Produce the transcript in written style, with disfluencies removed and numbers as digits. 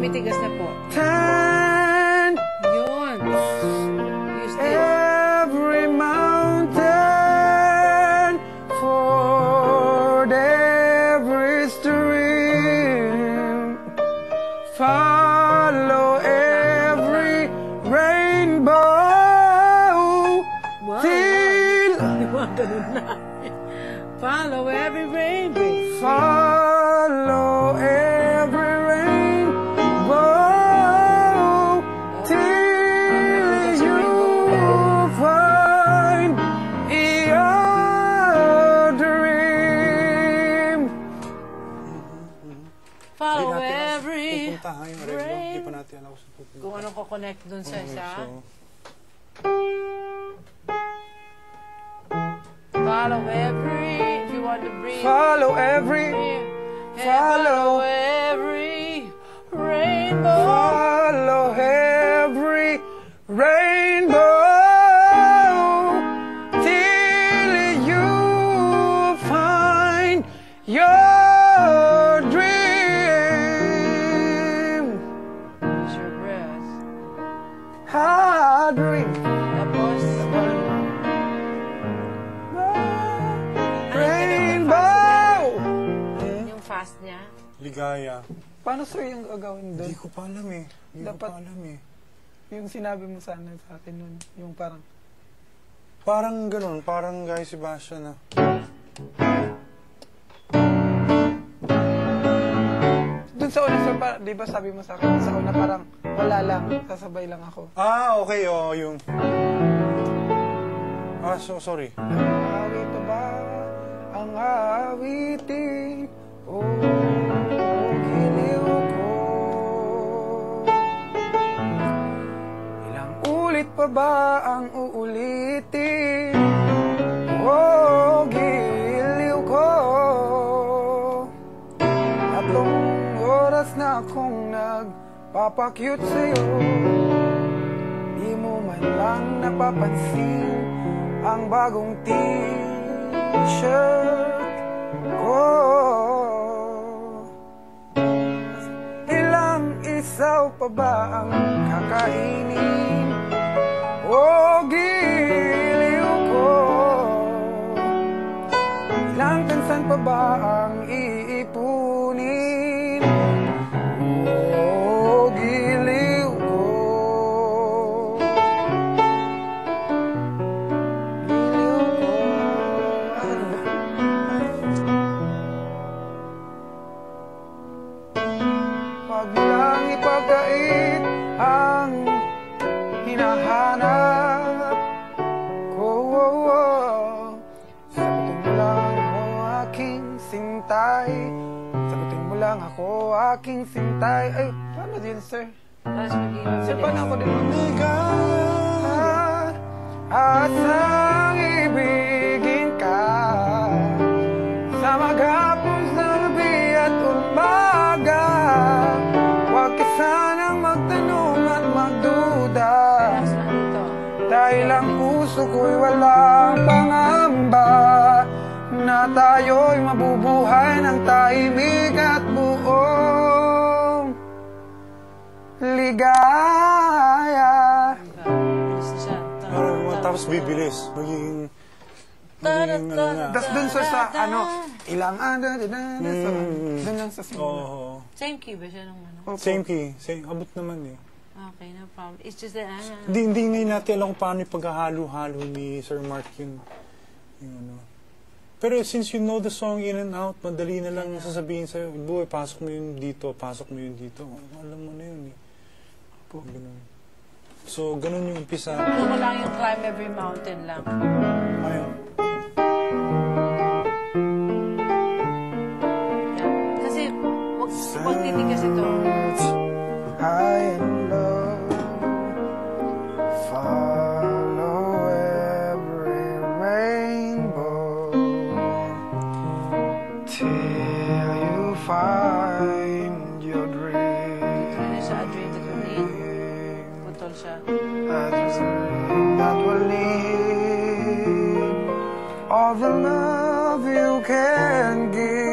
tumitigas na po. Turn Yun. Use this. every mountain, ford every stream, follow every rainbow, Wow. till Ganun na. Follow every rainbow. follow every rainbow, till you find your dream. Follow every Pupunta ha yung reglo. Hindi pa natin alam kung pupunta. kung anong ko-connect dun sa isa. Follow every, if you want to breathe. Follow every, Follow every rainbow. follow every rainbow, till you find your dream. Use your breath. A dream. Tapos, Rainbow. yung fast niya. Ligaya. Paano sir yung gagawin Hindi doon? ko pa alam eh. Hindi ko Dapat- pa alam eh. Yung sinabi mo sana sa akin nun, yung parang, Parang ganun, parang Guy Sebastian na. dun sa una sir, di ba sabi mo sa akin, sa una parang wala lang, sasabay lang ako. Ah, okay, oo, yung... Ah, sorry. Awit ba ang awitin? Oh, giliw ko. Ilang ulit pa ba ang uulitin? Oh, giliw ko. Tatlong oras na akong nagpapakyut sa'yo. Di mo man lang napapansin ang bagong t-shirt ko. Ilang isaw pa ba ang kakainin? O giliw ko. Ilang tansan pa ba ang iipunin? O giliw ko. Pag lang ipagkait ang hinahanap ko, sagutin mo lang ako aking sintay. Sagutin mo lang ako aking sintay. Ay, paano din sir? Tapos mag-iwan Sir, paano ako din? Ligaya. Asang ibigin ka sa maghapon, sa gabi at umaga. Huwag ka sanang magtanong at magduda, Tapos ano to? dahil ang puso ko'y walang pangamba na tayo'y mabubuhay ng tahimik at buong ligaya. Bilis na siya. Tapos bibilis. Magiging ano na. Tas dun sir sa ilang dun lang sa simula. Oo. Same key ba siya nung ano? Opo. Same key. Same. Abot naman eh. Okay, no problem. It's just that, Hindi ngayon natin alam kung paano yung paghahalo-halo ni Sir Mark yun. Yung ano. Pero since you know the song in and out, madali na lang sasabihin sa'yo, boy, pasok mo yun dito, pasok mo yun dito. Alam mo na yun eh. Ganun. So, ganun yung umpisa. ano ko lang yung climb every mountain lang. Ayun. Kasi, wag titigas ito. High and low, follow every rainbow till you find your dream. Ano siya, adrenaline. Putol siya. A dream that will need all the love you can give.